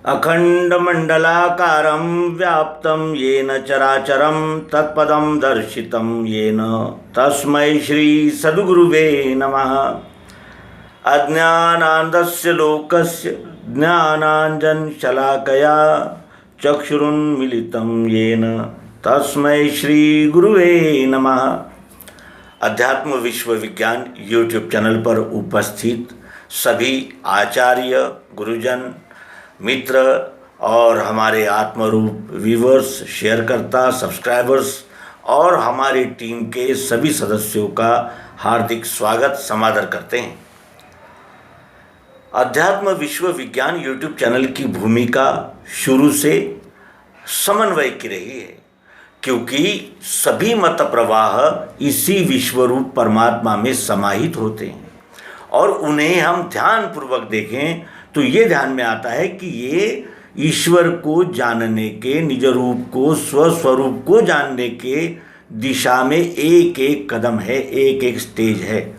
अखंडमंडलाकारं व्याप्तं येन चराचरं तत्पदं दर्शितं येन तस्मै श्री सद्गुरुवे नमः। अज्ञानान्धस्य लोकस्य ज्ञानाञ्जनशलाकया चक्षुरुन्मीलितं येन तस्मै श्री गुरुवे नमः। अध्यात्म विश्व विज्ञान यूट्यूब चैनल पर उपस्थित सभी आचार्य, गुरुजन, मित्र और हमारे आत्मरूप व्यूवर्स, शेयरकर्ता, सब्सक्राइबर्स और हमारी टीम के सभी सदस्यों का हार्दिक स्वागत समादर करते हैं। अध्यात्म विश्व विज्ञान यूट्यूब चैनल की भूमिका शुरू से समन्वय की रही है, क्योंकि सभी मत प्रवाह इसी विश्वरूप परमात्मा में समाहित होते हैं और उन्हें हम ध्यानपूर्वक देखें तो ये ध्यान में आता है कि ये ईश्वर को जानने के, निज रूप को, स्वस्वरूप को जानने के दिशा में एक एक कदम है, एक एक स्टेज है।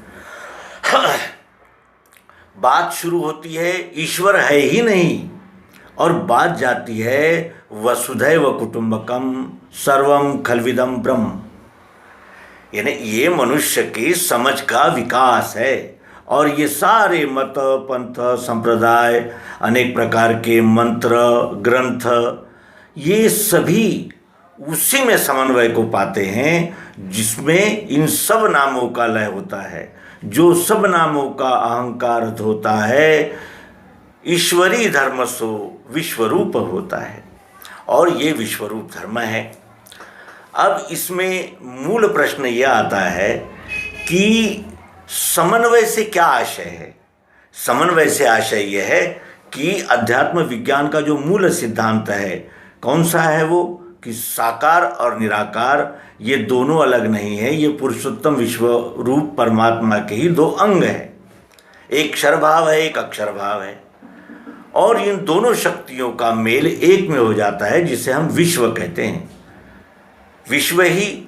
बात शुरू होती है ईश्वर है ही नहीं और बात जाती है वसुधैव कुटुंबकम सर्वम खलविदम ब्रह्म, यानी ये मनुष्य की समझ का विकास है। और ये सारे मत, पंथ, संप्रदाय, अनेक प्रकार के मंत्र, ग्रंथ, ये सभी उसी में समन्वय को पाते हैं जिसमें इन सब नामों का लय होता है, जो सब नामों का अहंकार होता है। ईश्वरी धर्म सो विश्वरूप होता है और ये विश्वरूप धर्म है। अब इसमें मूल प्रश्न यह आता है कि समन्वय से क्या आशय है। समन्वय से आशय यह है कि अध्यात्म विज्ञान का जो मूल सिद्धांत है, कौन सा है वो, कि साकार और निराकार ये दोनों अलग नहीं है, ये पुरुषोत्तम विश्व रूप परमात्मा के ही दो अंग हैं। एक क्षर भाव है, एक अक्षर भाव है, और इन दोनों शक्तियों का मेल एक में हो जाता है, जिसे हम विश्व कहते हैं। विश्व ही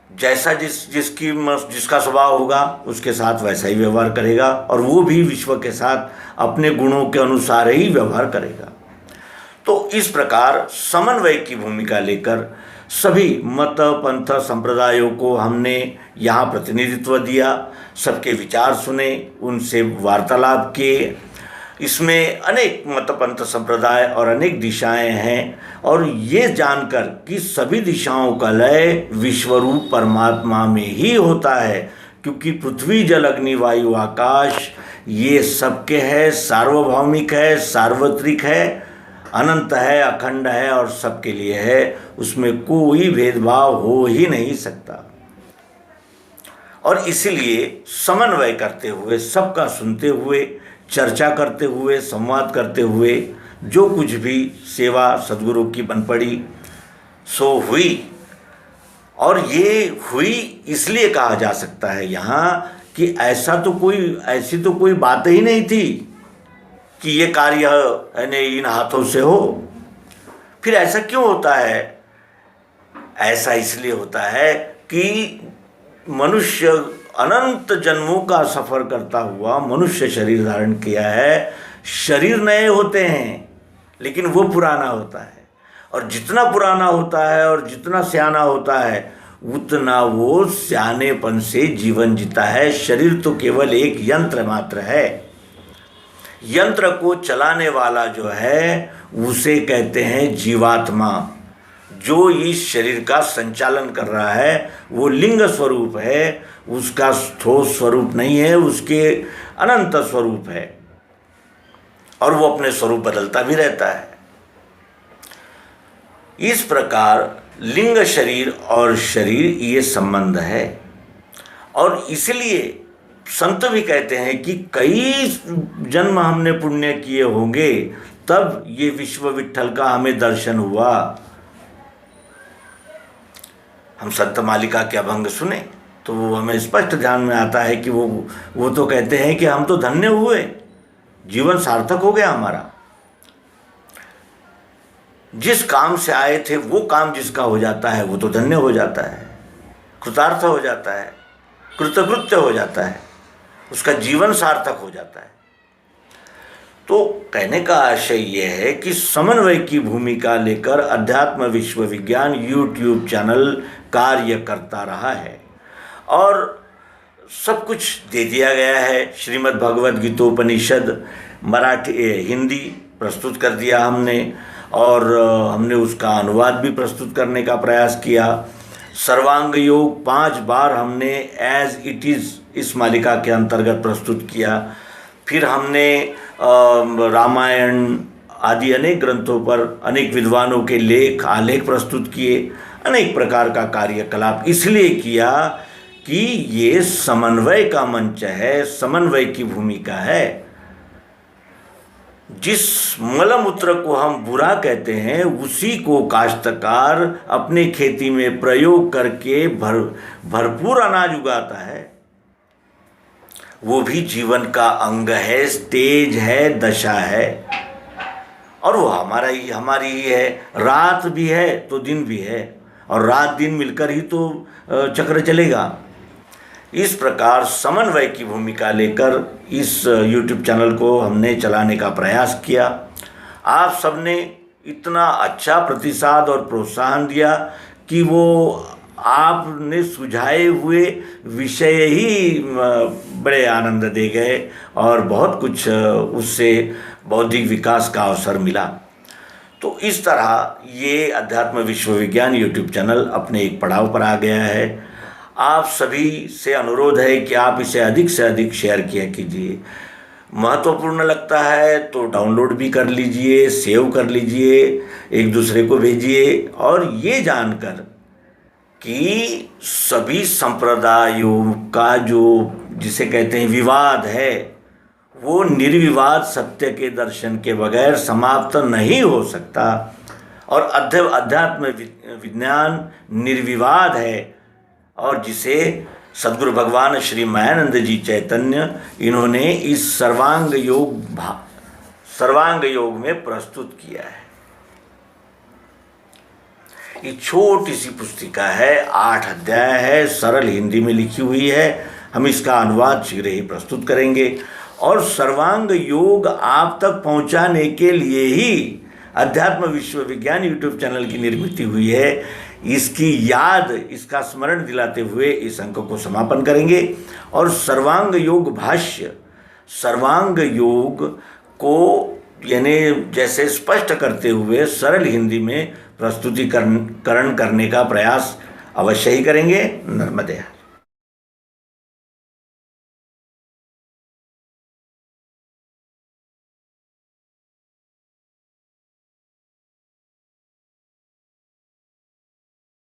जैसा जिसका स्वभाव होगा उसके साथ वैसा ही व्यवहार करेगा, और वो भी विश्व के साथ अपने गुणों के अनुसार ही व्यवहार करेगा। तो इस प्रकार समन्वय की भूमिका लेकर सभी मत, पंथ, संप्रदायों को हमने यहाँ प्रतिनिधित्व दिया, सबके विचार सुने, उनसे वार्तालाप किए। इसमें अनेक मत, पंथ, संप्रदाय और अनेक दिशाएं हैं, और ये जानकर कि सभी दिशाओं का लय विश्वरूप परमात्मा में ही होता है, क्योंकि पृथ्वी, जल, अग्नि, वायु, आकाश ये सबके है, सार्वभौमिक है, सार्वत्रिक है, अनंत है, अखंड है और सबके लिए है। उसमें कोई भेदभाव हो ही नहीं सकता। और इसीलिए समन्वय करते हुए, सबका सुनते हुए, चर्चा करते हुए, संवाद करते हुए जो कुछ भी सेवा सद्गुरु की बन पड़ी सो हुई। और ये हुई इसलिए कहा जा सकता है यहाँ कि ऐसी तो कोई बात ही नहीं थी कि ये कार्य इन हाथों से हो। फिर ऐसा क्यों होता है? ऐसा इसलिए होता है कि मनुष्य अनंत जन्मों का सफ़र करता हुआ मनुष्य शरीर धारण किया है। शरीर नए होते हैं लेकिन वो पुराना होता है, और जितना पुराना होता है और जितना सियाना होता है उतना वो सियानेपन से जीवन जीता है। शरीर तो केवल एक यंत्र मात्र है। यंत्र को चलाने वाला जो है उसे कहते हैं जीवात्मा। जो इस शरीर का संचालन कर रहा है वो लिंग स्वरूप है, उसका ठोस स्वरूप नहीं है, उसके अनंत स्वरूप है, और वो अपने स्वरूप बदलता भी रहता है। इस प्रकार लिंग शरीर और शरीर ये संबंध है, और इसलिए संत भी कहते हैं कि कई जन्म हमने पुण्य किए होंगे तब ये विश्व विठ्ठल का हमें दर्शन हुआ। हम संत मालिका के अभंग सुने तो वो हमें स्पष्ट ध्यान में आता है कि वो तो कहते हैं कि हम तो धन्य हुए, जीवन सार्थक हो गया हमारा। जिस काम से आए थे वो काम जिसका हो जाता है वो तो धन्य हो जाता है, कृतार्थ हो जाता है, कृतकृत्य हो जाता है, उसका जीवन सार्थक हो जाता है। तो कहने का आशय ये है कि समन्वय की भूमिका लेकर अध्यात्म विश्व विज्ञान यूट्यूब चैनल कार्य करता रहा है और सब कुछ दे दिया गया है। श्रीमद् भगवद गीतोपनिषद मराठी हिंदी प्रस्तुत कर दिया हमने और हमने उसका अनुवाद भी प्रस्तुत करने का प्रयास किया। सर्वांग योग 5 बार हमने एज इट इज़ इस मालिका के अंतर्गत प्रस्तुत किया। फिर हमने रामायण आदि अनेक ग्रंथों पर अनेक विद्वानों के लेख आलेख प्रस्तुत किए। अनेक प्रकार का कार्यकलाप इसलिए किया कि ये समन्वय का मंच है, समन्वय की भूमिका है। जिस मलमूत्र को हम बुरा कहते हैं उसी को काश्तकार अपने खेती में प्रयोग करके भरपूर अनाज उगाता है। वो भी जीवन का अंग है, स्टेज है, दशा है और वो हमारी ही है। रात भी है तो दिन भी है और रात दिन मिलकर ही तो चक्र चलेगा। इस प्रकार समन्वय की भूमिका लेकर इस YouTube चैनल को हमने चलाने का प्रयास किया। आप सबने इतना अच्छा प्रतिसाद और प्रोत्साहन दिया कि वो आपने सुझाए हुए विषय ही बड़े आनंद दे गए और बहुत कुछ उससे बौद्धिक विकास का अवसर मिला। तो इस तरह ये अध्यात्म विश्व विज्ञान YouTube चैनल अपने एक पड़ाव पर आ गया है। आप सभी से अनुरोध है कि आप इसे अधिक से अधिक शेयर किया कीजिए। महत्वपूर्ण लगता है तो डाउनलोड भी कर लीजिए, सेव कर लीजिए, एक दूसरे को भेजिए और ये जानकर कि सभी संप्रदायों का जो जिसे कहते हैं विवाद है वो निर्विवाद सत्य के दर्शन के बगैर समाप्त नहीं हो सकता और अध्यात्म विज्ञान निर्विवाद है और जिसे सद्गुरु भगवान श्री मायानंद जी चैतन्य इन्होंने इस सर्वांग योग में प्रस्तुत किया है। ये छोटी सी पुस्तिका है, 8 अध्याय है, सरल हिंदी में लिखी हुई है। हम इसका अनुवाद शीघ्र ही प्रस्तुत करेंगे और सर्वांग योग आप तक पहुंचाने के लिए ही अध्यात्म विश्व विज्ञान YouTube चैनल की निर्मित हुई है। इसकी याद, इसका स्मरण दिलाते हुए इस अंक को समापन करेंगे और सर्वांग योग भाष्य सर्वांग योग को यानी जैसे स्पष्ट करते हुए सरल हिंदी में प्रस्तुतिकरण करने का प्रयास अवश्य ही करेंगे। नर्मदे।